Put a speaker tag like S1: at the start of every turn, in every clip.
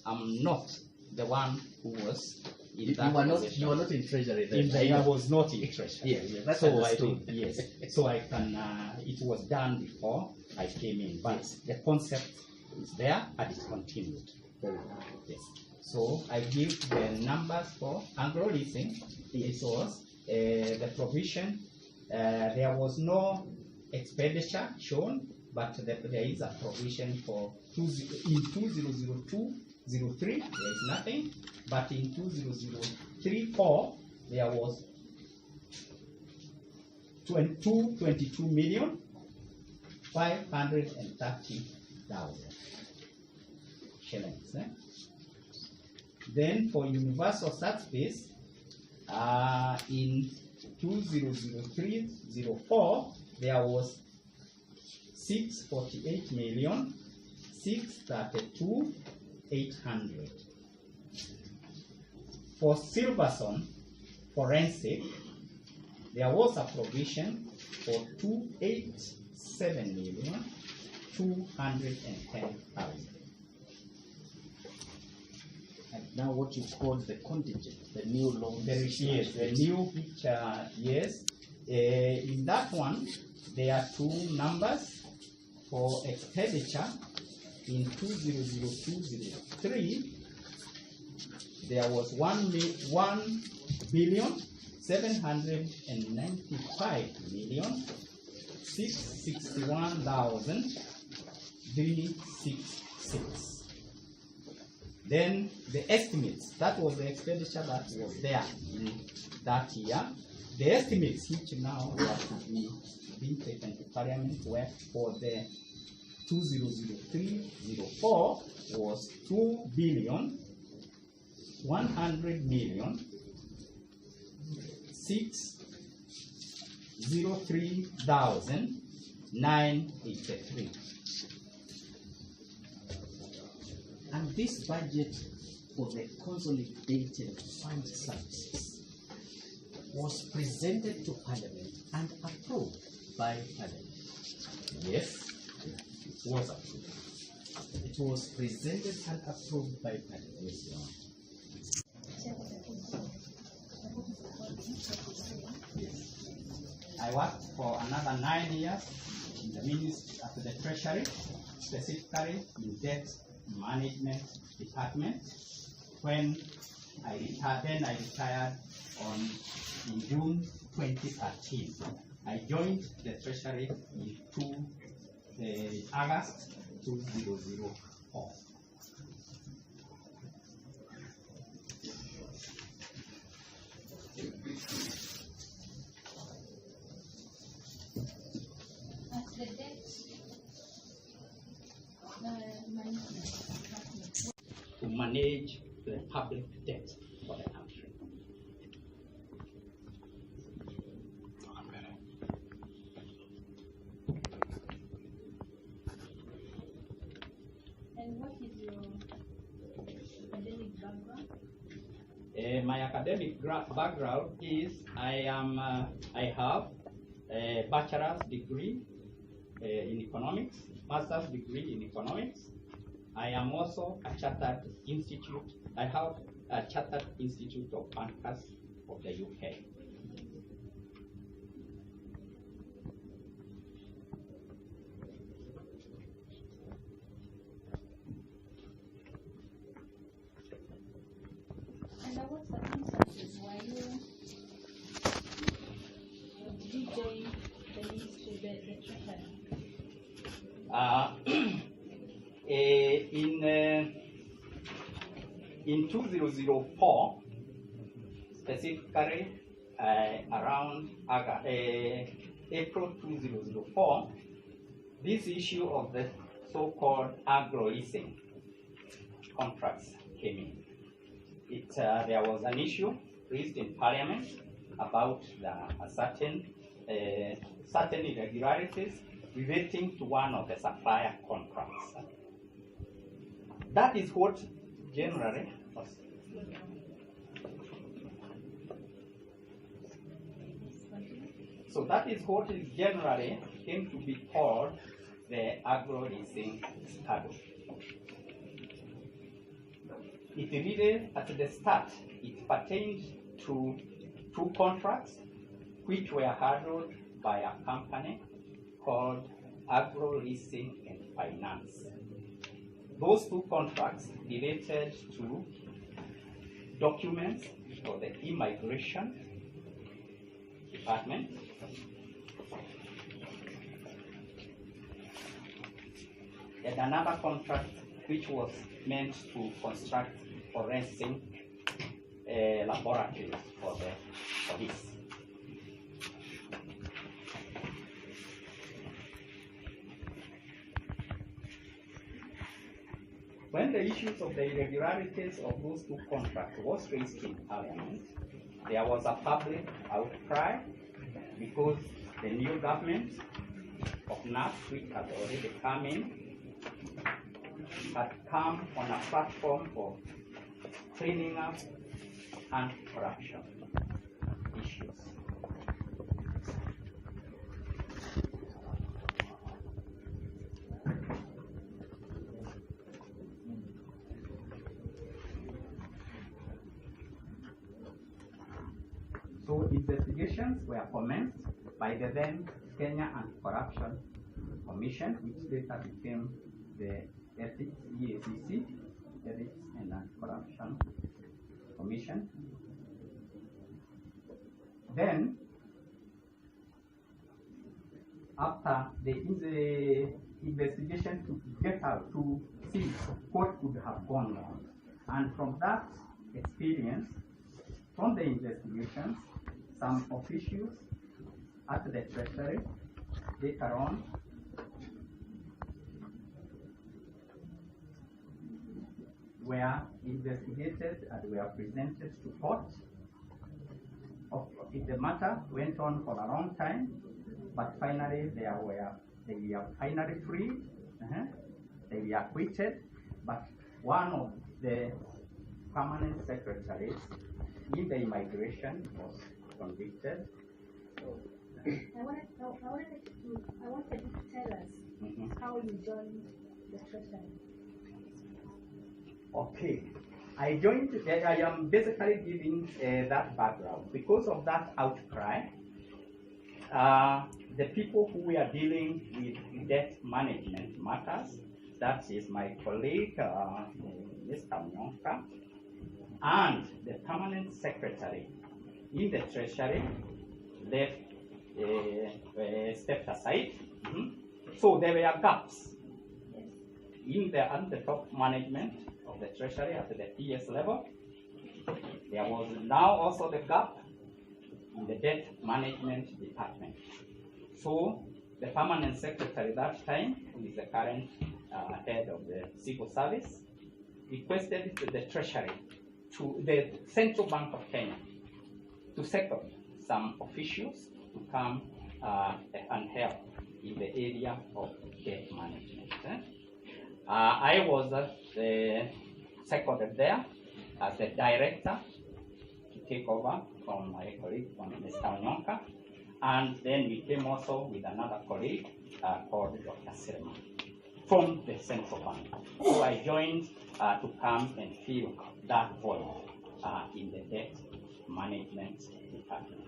S1: I'm not the one who was in
S2: You
S1: that
S2: were
S1: position.
S2: not in Treasury then.
S1: I was not in Treasury.
S2: Yeah, that's
S1: so
S2: understood.
S1: yes. So I can. It was done before I came in, but the concept is there and it continued. Yes. So I give the numbers for Anglo Leasing. It was the provision. There was no expenditure shown, but there is a provision for in 2002-03 there is nothing, but in 2003-04 there was 22,530,000 shillings. Then for universal service, in 2003-04 there was 648,632,800. For Silverson forensic, there was a provision for 287,210,000.
S2: And now what you call the contingent, the new loan.
S1: Yes, the new picture, yes. In that one, there are two numbers for expenditure. In 2002-03, there was 1,795,661,366. Then the estimates, that was the expenditure that was there in that year. The estimates which now have to be being taken to Parliament were for the 2003-04 was 2,100,603,983.
S2: And this budget for the consolidated fund services was presented to Parliament and approved by Parliament.
S1: Yes, it was approved.
S2: It was presented and approved by Parliament.
S1: Yes, Your Honor. Yes. I worked for another 9 years in the ministry at the Treasury, specifically in debt management department. When I retired in June 2013. I joined the Treasury in August 2004. To manage the public debt for the country.
S3: And what is your academic background?
S1: My academic background is I have a bachelor's degree in economics, master's degree in economics. I am also a chartered institute. I have a chartered institute of bankers of the UK.
S3: Under what circumstances did you join the ministry, the Treasury?
S1: In 2004, specifically around April 2004, this issue of the so-called Anglo Leasing contracts came in. There was an issue raised in Parliament about certain irregularities relating to one of the supplier contracts. That is what generally was. So that is what is generally came to be called the Anglo Leasing scandal. it really, at the start, it pertained to 2 contracts which were handled by a company called Anglo, Leasing and Finance. Those 2 contracts related to documents for the immigration department, and another contract which was meant to construct forensic laboratories for the police. When the issues of the irregularities of those 2 contracts was raised in Parliament, there was a public outcry because the new government of NAF, which had already come in, had come on a platform for cleaning up anti-corruption issues. So investigations were commenced by the then Kenya Anti-Corruption Commission, which later became the Eacc, Ethics and Anti-Corruption Commission. Then, after the investigation to get out to see what could have gone wrong, and from that experience, from the investigations, some officials at the Treasury later on were investigated and were presented to court. The matter went on for a long time, but finally they were finally freed. They were acquitted, but one of the permanent secretaries in the immigration was convicted.
S3: I wanted you to tell us how you joined the Treasury.
S1: Okay, I am basically giving that background. Because of that outcry, the people who were dealing with debt management matters, that is my colleague, Mr. Nyonka, and the permanent secretary in the Treasury stepped aside. So there were gaps in the top management of the Treasury at the PS level. There was now also the gap in the debt management department. So the permanent secretary that time, who is the current head of the civil service, requested to the Treasury, to the Central Bank of Kenya, to second some officials to come and help in the area of debt management. I was seconded there as the director to take over from my colleague, from Mr. Onyonka, and then we came also with another colleague called Dr. Selma from the Central Bank. So I joined to come and fill that void in the debt management department.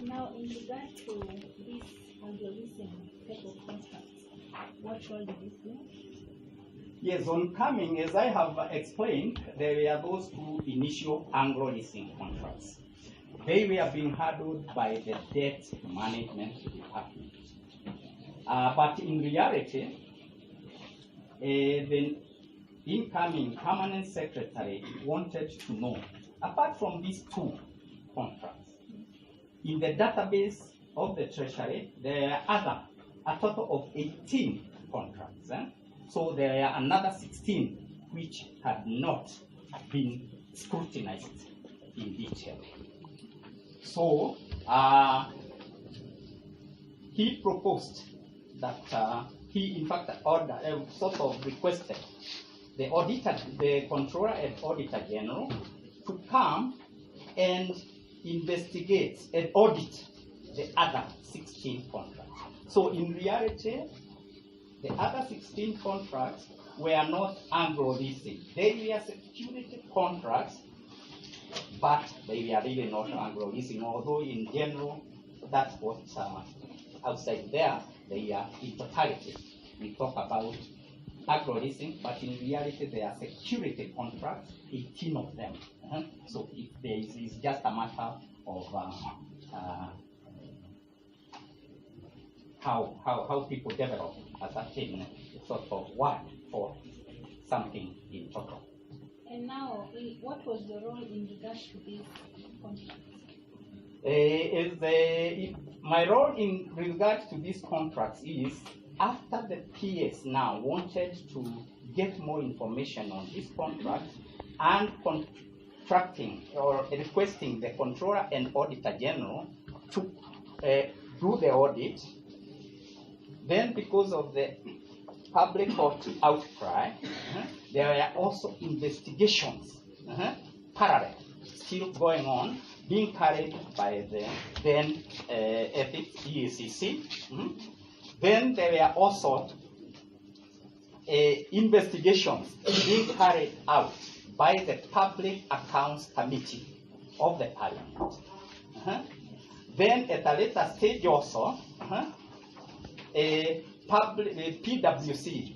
S3: Now, in regard to this Anglo leasing type of contracts, what role did this play?
S1: Yes, on coming, as I have explained, there were those 2 initial Anglo leasing contracts. They were being handled by the debt management department. But in reality, the incoming permanent secretary wanted to know, apart from these 2 contracts, in the database of the Treasury, there are a total of 18 contracts. So there are another 16 which had not been scrutinized in detail. So he proposed that he in fact sort of requested the auditor, the controller and auditor general to come and investigate and audit the other 16 contracts. So in reality, the other 16 contracts were not Anglo Leasing. They were security contracts, but they were really not Anglo Leasing, although in general, that's what outside there, they are in totality. We talk about Anglo Leasing, but in reality, they are security contracts, 18 of them. So it's just a matter of how people develop a certain sort of word for something in total.
S3: And now, what was your role in regards to this contract?
S1: My role in regards to these contracts is, after the PS now wanted to get more information on this contract and contracting or requesting the Controller and Auditor General to do the audit, then because of the public outcry, there were also investigations, parallel, still going on, being carried by the then ethics Eacc. Then there were also investigations being carried out by the Public Accounts Committee of the Parliament. Then at a later stage also, PwC,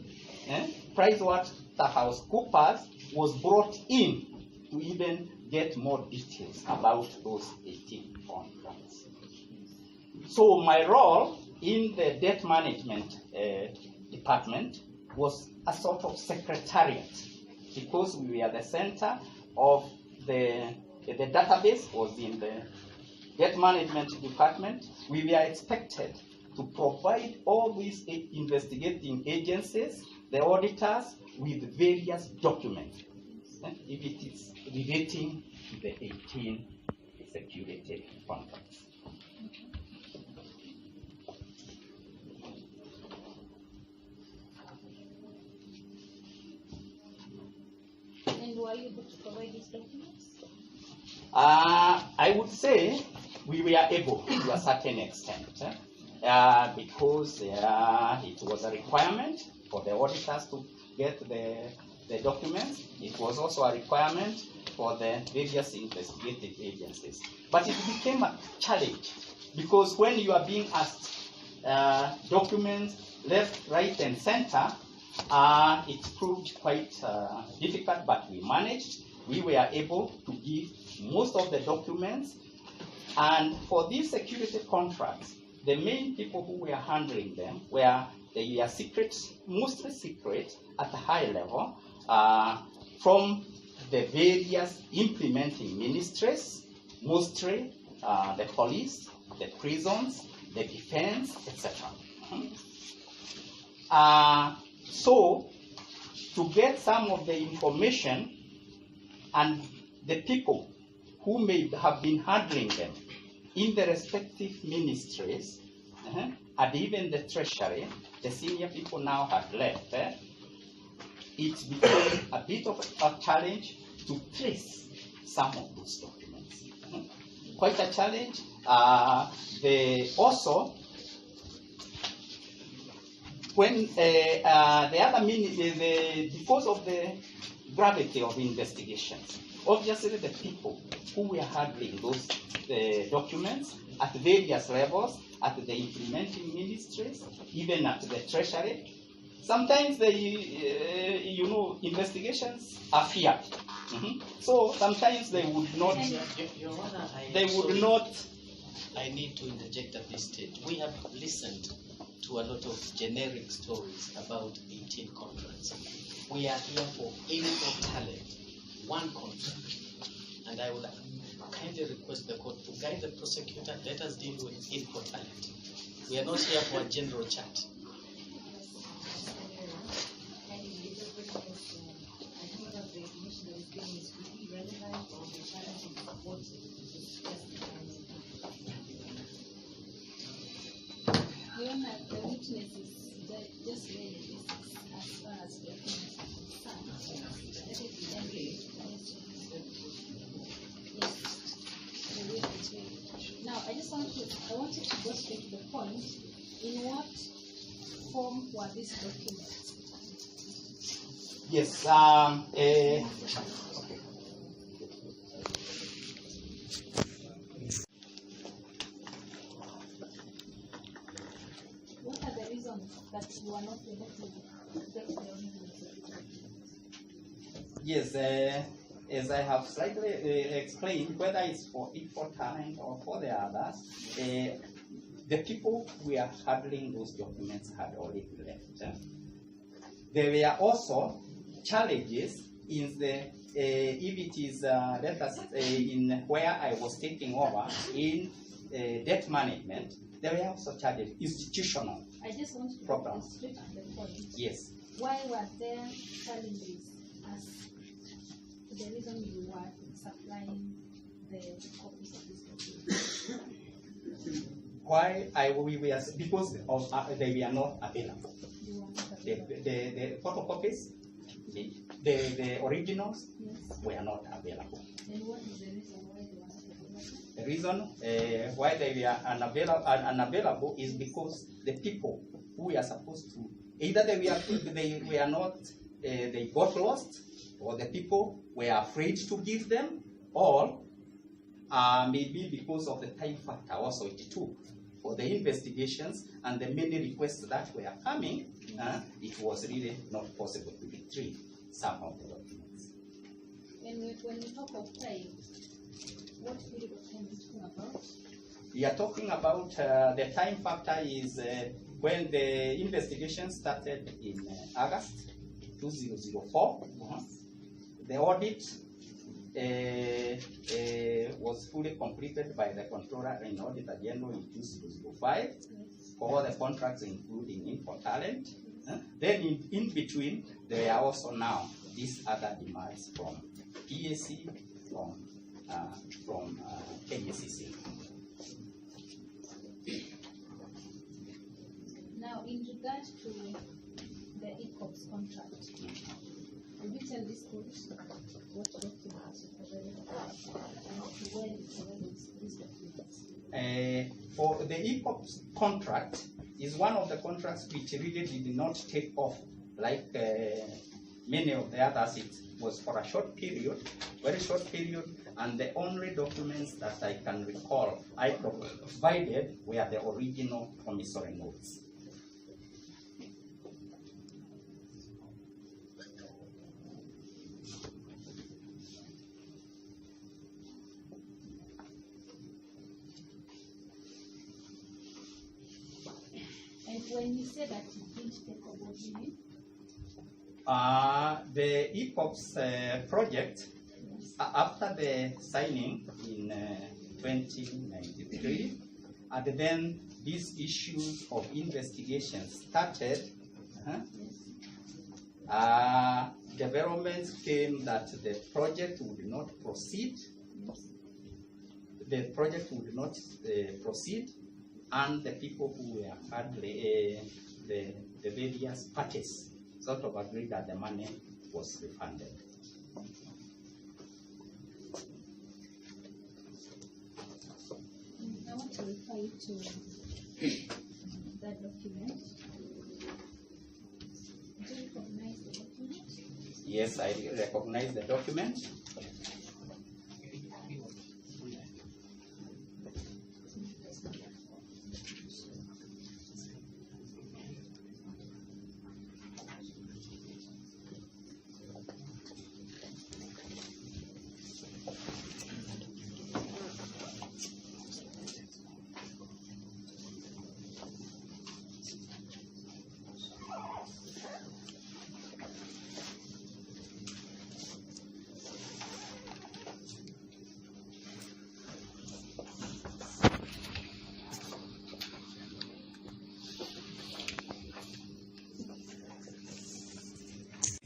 S1: PricewaterhouseCoopers, was brought in to even get more details about those 18 contracts. So my role in the debt management department was a sort of secretariat, because we were the center of the database was in the debt management department. We were expected to provide all these investigating agencies, the auditors, with various documents, if it is relating to the 18 security contracts.
S3: And were you able to provide these documents?
S1: I would say we were able to a certain extent, because it was a requirement for the auditors to get the documents. It was also a requirement for the various investigative agencies. But it became a challenge, because when you are being asked documents left, right, and center, it proved quite difficult, but we managed. We were able to give most of the documents. And for these security contracts, the main people who were handling them were secret, mostly secret at a high level, from the various implementing ministries, mostly the police, the prisons, the defense, etc. So, to get some of the information and the people who may have been handling them in the respective ministries, and even the Treasury, the senior people now have left, it became a bit of a challenge to trace some of those documents. Quite a challenge. Also, when the other because of the gravity of investigations, obviously the people who were handling those documents at various levels, at the implementing ministries, even at the Treasury, sometimes investigations are feared. So sometimes they would not.
S4: Your Honor, I need to interject at this stage. We have listened to a lot of generic stories about 18 contracts. We are here for Infotalent, one contract. And I would kindly request the court to guide the prosecutor. Let us deal with Infotalent. We are not here for a general chat.
S3: The witnesses just read this as far as the documents are concerned. Yes. Now, I wanted to go straight to the point. In what form were these documents?
S1: Yes.
S3: What are the reasons that you are not able to get the original?
S1: Yes. As I have slightly explained, whether it's for Infotalent or for the others, the people who are handling those documents had already left. There were also challenges in the if it is let us in where I was taking over in debt management, there were also challenges, institutional.
S3: I just want to
S1: Problem.
S3: go straight to the point.
S1: Yes.
S3: Why were there challenges as to the reason you were supplying the copies of this document?
S1: Why we were because of they were not available.
S3: You were not
S1: The photocopies, the originals
S3: Yes.
S1: were not available.
S3: And what is the reason why they were not available?
S1: The reason why they were unavailable is because the people who were supposed to either they were not they got lost, or the people were afraid to give them, or maybe because of the time factor also it took for the investigations and the many requests that were coming, it was really not possible to retrieve some of the documents.
S3: And when you talk of time, what period of time are you talking about?
S1: We are talking about the time factor is when the investigation started in August 2004. The audit was fully completed by the Controller and Auditor General in 2005 for the contracts including Infotalent. Then in between, there are also now these other demands from Eacc, from KCC.
S3: Now, in regard to the Eacc contract, will you tell this court what documents you provided and where you provided these documents?
S1: For the Eacc contract is one of the contracts which really did not take off like many of the others. It was for a short period, very short period, and the only documents that I can recall I provided were the original promissory notes.
S3: And when you say that you didn't take over, what do you mean?
S1: The Eacc project, after the signing in 2093, and then this issue of investigation started, developments came that the project would not proceed. The project would not proceed, and the people who were hardly the various parties sort of agreed that the money was refunded.
S3: I want to refer you to that document. Do you recognize the document?
S1: Yes, I recognize the document.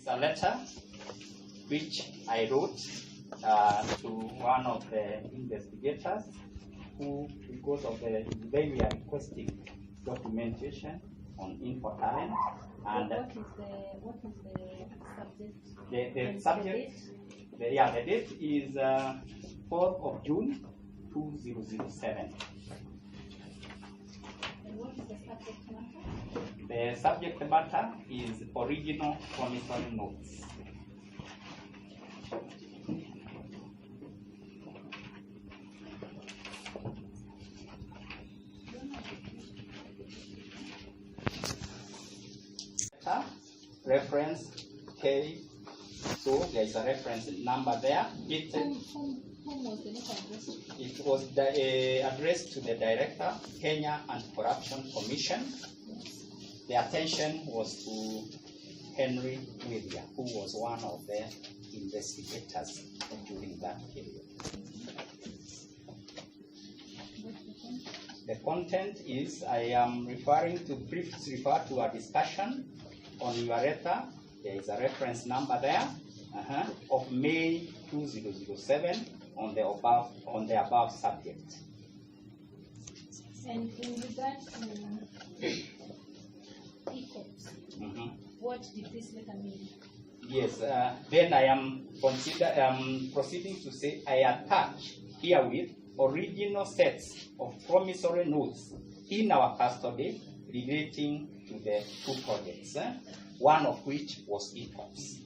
S1: A letter which I wrote to one of the investigators who, because of they were requesting documentation on Infotalent, and
S3: What is the subject?
S1: the
S3: And
S1: subject, the date is 4th of June 2007.
S3: And what is the subject matter?
S1: The subject matter is original promissory notes. Reference K, so there is a reference number there.
S3: Whom was the letter addressed to?
S1: It was addressed to the Director, Kenya Anti-Corruption Commission. The attention was to Henry William, who was one of the investigators during that period. The content is, I am referring to, briefly refer to a discussion on your letter. There is a reference number there of May 2007 on the above subject.
S3: And in regards to ECOPs, what did this letter mean?
S1: Yes, then I am proceeding to say I attach herewith original sets of promissory notes in our custody relating to the two projects, one of which was ECOPs.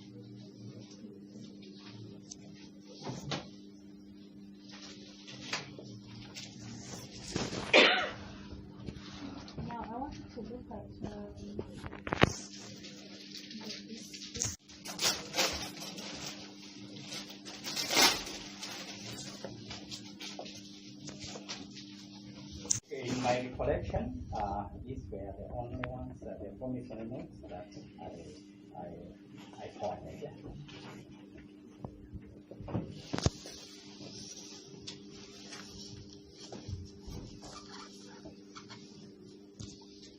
S3: Now I want you to look at
S1: In my recollection, these were the only ones, the promissory notes that I found.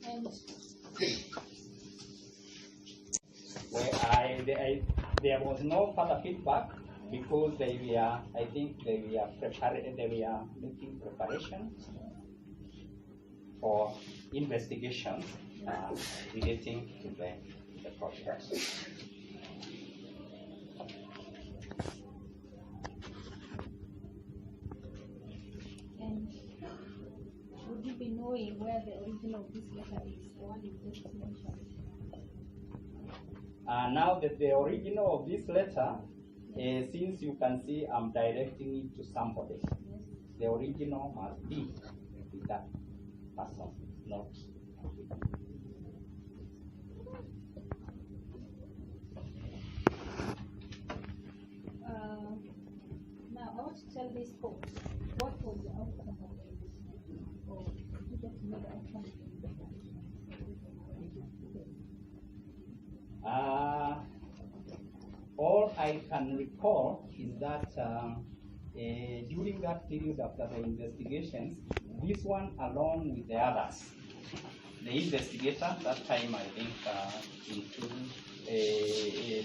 S3: and
S1: Where there was no further feedback because they were, I think they were making preparation for investigations relating to the project.
S3: and would you be knowing where the original of this letter is, the one you just mentioned?
S1: Now that the original of this letter, since you can see I'm directing it to somebody, the original must be with that person, not with me.
S3: Now I want to tell this court, what was the outcome of it? Or did you get to know the outcome?
S1: All I can recall is that during that period after the investigations, this one along with the others, the investigator that time I think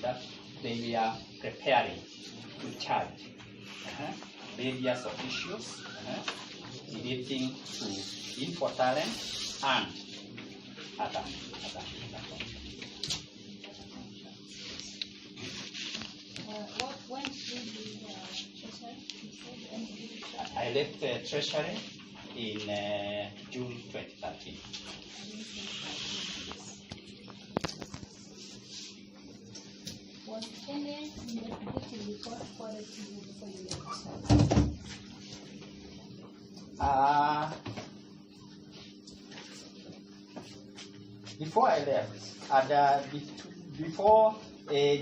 S1: that they were preparing to charge various of issues relating to Infotalent and other.
S3: When did you Treasury?
S1: I left Treasury in June 2013.
S3: Was any investigative report forwarded to you before you left?
S1: Before I left,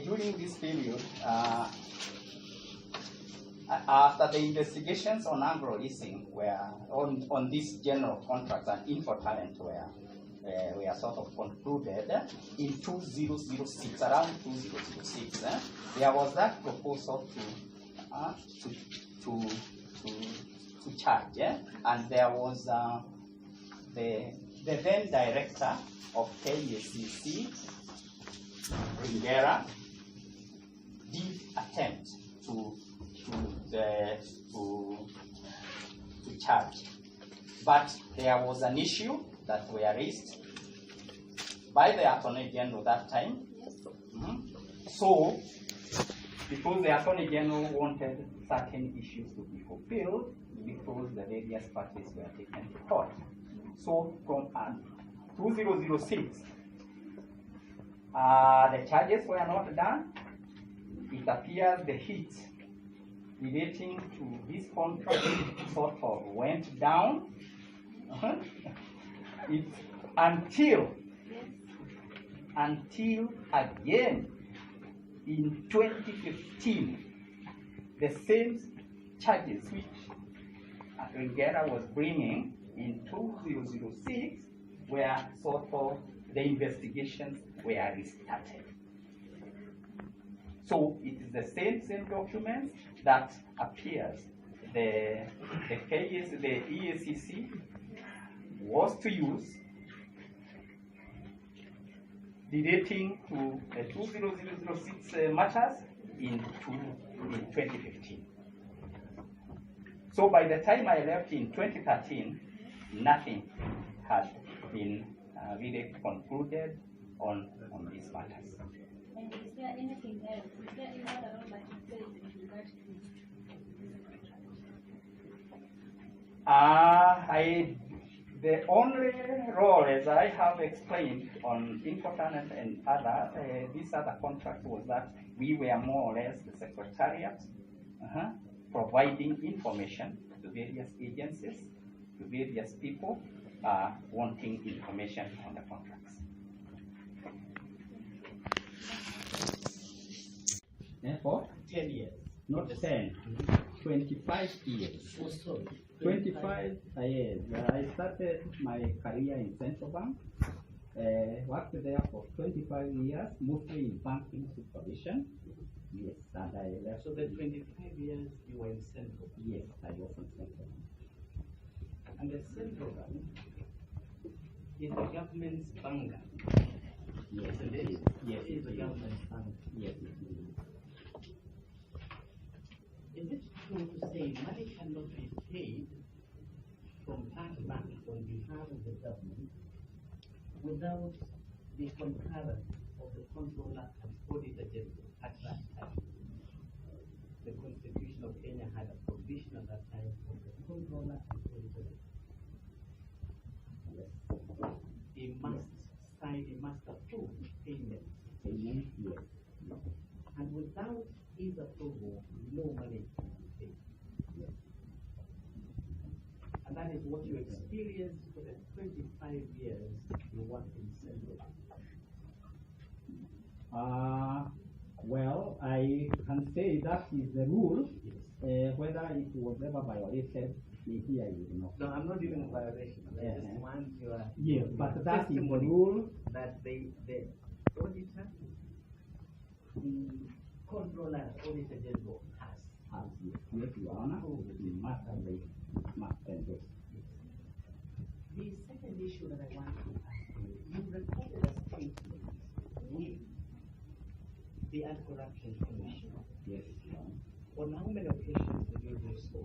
S1: during this period, after the investigations on Anglo Leasing were on this general contract and Infotalent were sort of concluded in 2006, around 2006, there was that proposal to charge, and there was the then director of Eacc, Ringera, did attempt to charge, but there was an issue that were raised by the Attorney General that time. So because the Attorney General wanted certain issues to be fulfilled because the various parties were taken to court. So from 2006, the charges were not done. It appears the hit relating to this contract sort of went down until again in 2015, the same charges which Ringera was bringing in 2006 were sort of, the investigations were restarted. So it is the same document that appears. The case, the Eacc was to use relating to the 2006 matters in 2015. So by the time I left in 2013, nothing had been really concluded on these matters.
S3: And is there anything else? Is there any other role that you play with regard to
S1: the only role, as I have explained on Infotalent and other, this other contract was that we were more or less the secretariat, providing information to various agencies, to various people wanting information on the contracts. For
S4: 10 years.
S1: not 10, 25 years.
S4: Oh, sorry.
S1: 25 years. I started my career in Central Bank. Worked there for 25 years, mostly in banking supervision. Yes, and I left.
S4: So the 25 years you were in Central Bank?
S1: Yes, I was in Central Bank.
S4: And the Central Bank is the government's banker.
S1: Yes,
S4: Isn't
S1: it
S4: it?
S1: is. Yes,
S4: It is the government's banker.
S1: Yes, it is.
S4: Is it true to say money cannot be paid from that bank on behalf of the government without the concurrence of the Controller and Auditor General at that time? The Constitution of Kenya had a provision at that time for the Controller and Auditor General. He must sign, he must approve payment.
S1: Payment, yes.
S4: And without his approval, no money can be paid.
S1: Yes.
S4: And that is what you experienced for the 25 years you worked in Central.
S1: Well, I can say that is the rule. Whether it was ever violated, maybe I will not.
S4: No, I'm not giving a violation. I just want your
S1: Yes, but that is the
S4: testimony
S1: rule.
S4: that the auditor, the Controller and Auditor General has.
S1: Yes, Your Honor. We must have the must send this.
S4: The second issue that I want to ask you, you recorded a statement with the Anti-Corruption Commission.
S1: Yes, Your Honor.
S4: On how many occasions did you do so?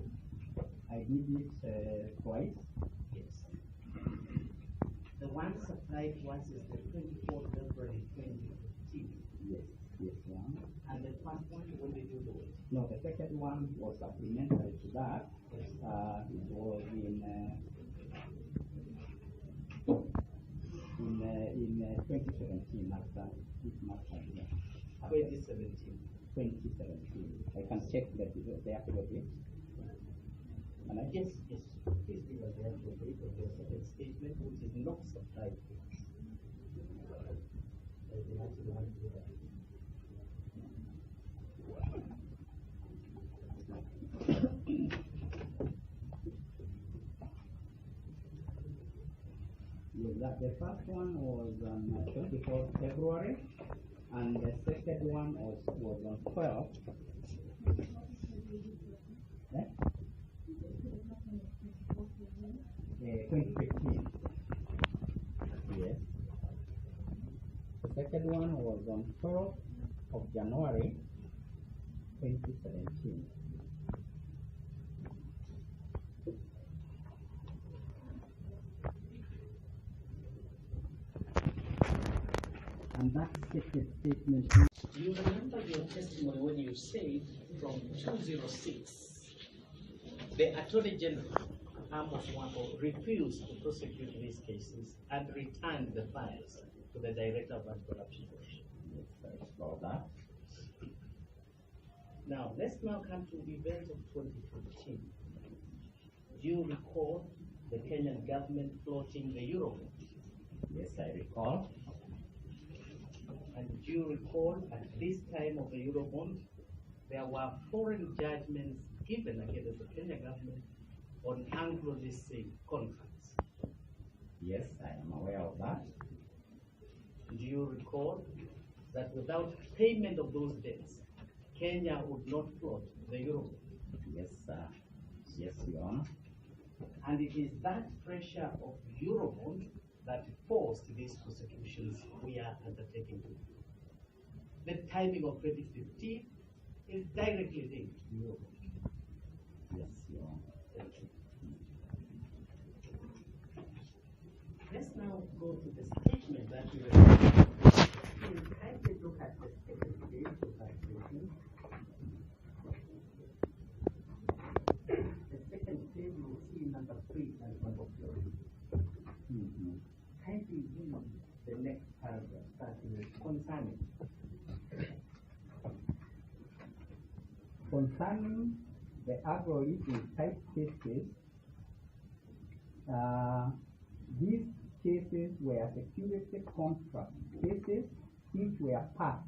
S1: I did it twice.
S4: Yes. The one supplied to us is the 24th February 2015.
S1: Yes, yes, Your Honor.
S4: And the first one, when did you do it?
S1: No, the second one was supplementary to that. It was in 2017 after this matter.
S4: 2017.
S1: 2017. I can check the affidavit. And I
S4: Yes, yes. Please give us the actual date of your second statement, which is not supplied to us. They actually want to do that.
S1: Yes, that the first one was on 24th February, and the second one was on 12th. 2015. Yes. The second one was on 12th of January 2017. And that second statement
S2: You remember your testimony when you said from 206, the Attorney General, arm of WAPO, refused to prosecute these cases and returned the files to the Director of Anti-Corruption.
S1: Yes, I saw that.
S2: Now, let's now come to events of 2015. Do you recall the Kenyan government floating the Eurobond?
S1: Yes, I recall.
S2: And do you recall at this time of the Eurobond, there were foreign judgments given against the Kenya government on Anglo leasing contracts?
S1: Yes, I am aware of that.
S2: Do you recall that without payment of those debts, Kenya would not float the Eurobond?
S1: Yes, sir. Yes, Your Honor.
S2: And it is that pressure of Eurobond that forced these prosecutions we are undertaking. The timing of 2015 is directly linked to Eurobond.
S1: Yes, Your Honor.
S2: Thank you. Let's now go to the statement that we read. Please kindly look at the second page of that statement. The second page you will see number 3 and number 4. Kindly read the next paragraph starting with concerning.
S1: Concerning the agro-leasing type cases, these cases were security contract cases which were part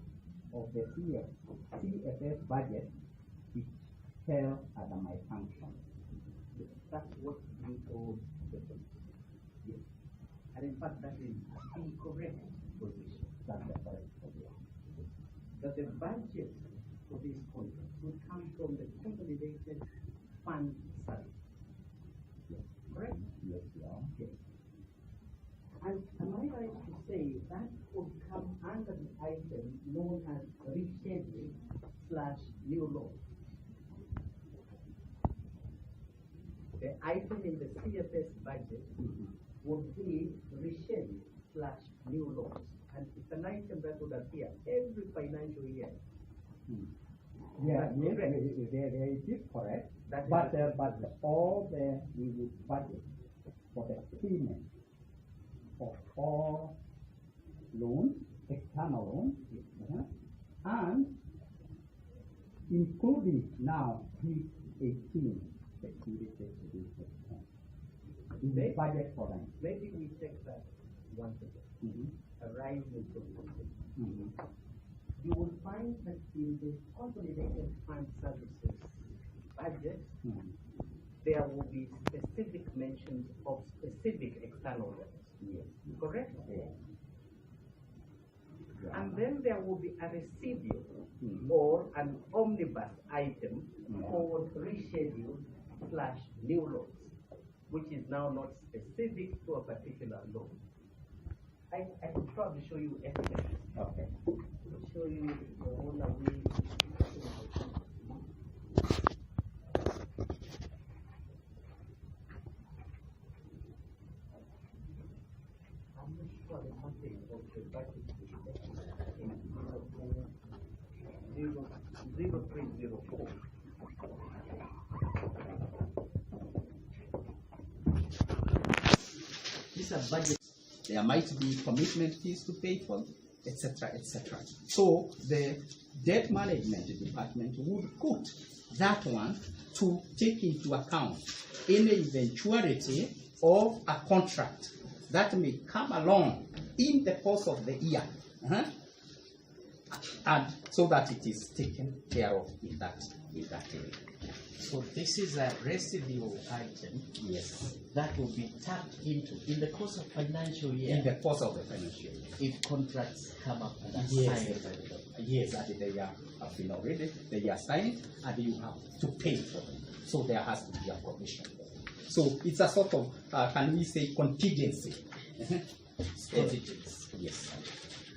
S1: of the CFS budget which fell under my function.
S2: That's what you told the police. Yes. And in fact, that is an incorrect position.
S1: That's the correct position.
S2: That the budget for this contract would come from the consolidated fund service.
S1: Yes.
S2: Correct?
S1: Yes, Your Honor.
S2: Yes. And am I right to say that would come under the item known as reschedule / new law? The item in the CFS budget would be reschedule / new laws. And it's an item that would appear every financial year.
S1: Yeah,
S2: That's
S1: yes,
S2: correct.
S1: it is correct.
S2: That
S1: But
S2: is
S1: all the we would budget for the payment of all loans, external loans, and including now these 18 security solutions. In the budget for them.
S2: maybe we take that once again. Arising from something. You will find that in the consolidated fund services budget, there will be specific mentions of specific external loans.
S1: Yes.
S2: Correct?
S1: Yes.
S2: And then there will be a residual or an omnibus item called rescheduled / new loans, which is now not specific to a particular loan. I could probably show you evidence.
S1: Okay.
S2: I'll show you the one that we. I'm not sure the content of the budget in 0304. These are budget.
S1: There might be commitment fees to pay for, etc., etc. So the debt management department would put that one to take into account any eventuality of a contract that may come along in the course of the year, and so that it is taken care of in that area.
S2: So this is a residual item.
S1: Yes.
S2: That will be tapped into in the course of financial year.
S1: In the course of the financial year.
S2: If contracts come up and are
S1: Yes,
S2: signed.
S1: yes, that they have been already, they are signed, and you have to pay for them. So there has to be a provision. So it's a sort of, can we say, contingency?
S2: Contingency.
S1: Yes.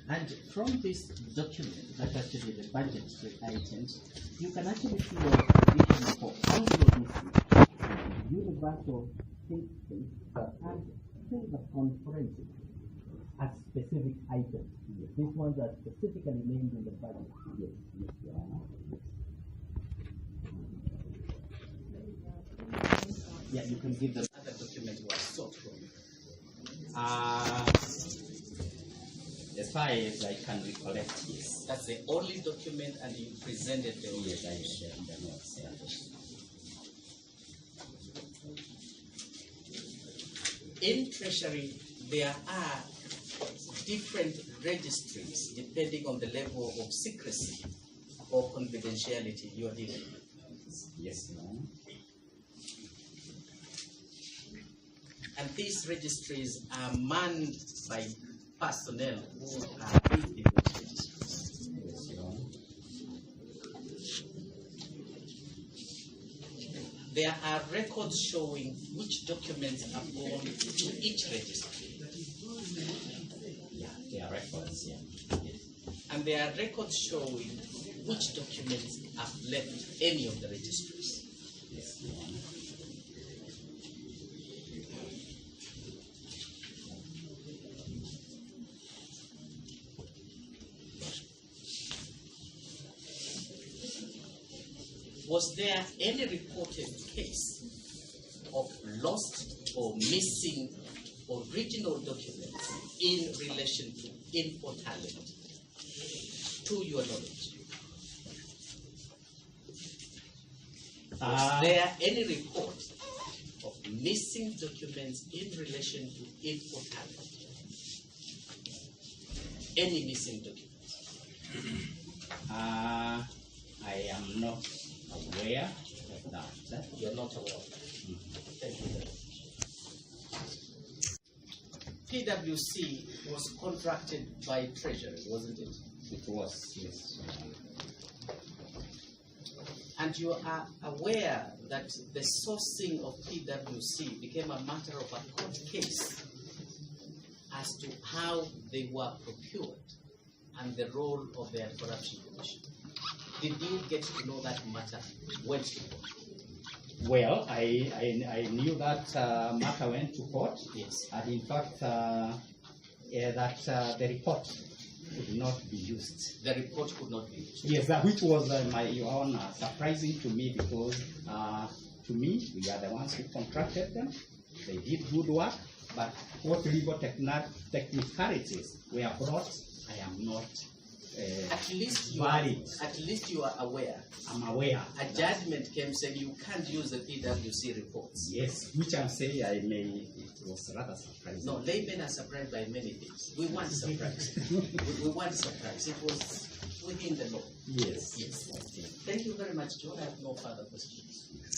S2: And from this document, that actually the budgetary items, you can actually see a provision for Anglo universal thinking and silver conferencing as specific items. These ones are specifically named in the budget.
S1: Yes, yes, Your Honor.
S4: Yeah, you can give them other document was sought from.
S1: As far as I can recollect, yes.
S4: That's the only document, and you presented the
S1: Yes, I share the notes. Yeah.
S4: In Treasury, there are different registries depending on the level of secrecy or confidentiality you are dealing with.
S1: Yes, Your Honor.
S4: And these registries are manned by personnel who are in those registries.
S1: Yes, Your Honor.
S4: There are records showing which documents are gone to each registry.
S1: Yeah, there are records, yeah.
S4: And there are records showing which documents have left any of the registries.
S1: Yes, Your Honor.
S4: Was there any reported case of lost or missing original documents in relation to Infotalent, to your knowledge? Was there any report of missing documents in relation to Infotalent? Any missing documents?
S1: I am not aware of that.
S4: You're not aware of that. Thank you very much. PwC was contracted by Treasury, wasn't it?
S1: It was, yes.
S4: And you are aware that the sourcing of PwC became a matter of a court case as to how they were procured and the role of the Anti-Corruption Commission. Did you get to know that matter went to court?
S1: Well, I knew that matter went to court.
S4: Yes.
S1: And in fact, that the report could not be used.
S4: The report could not be used.
S1: Yes, that which was Your Honor, surprising to me because to me, we are the ones who contracted them. They did good work, but what legal technicalities were brought, I am not
S4: At least
S1: valid.
S4: At least you are aware.
S1: I'm aware.
S4: A judgment came saying you can't use the PwC reports.
S1: Yes, which I'm saying it was rather surprising.
S4: No, laymen are surprised by many things. We want surprise. we want surprise. It was within the law.
S1: Yes.
S4: Yes. Thank you very much, John. I have no further questions.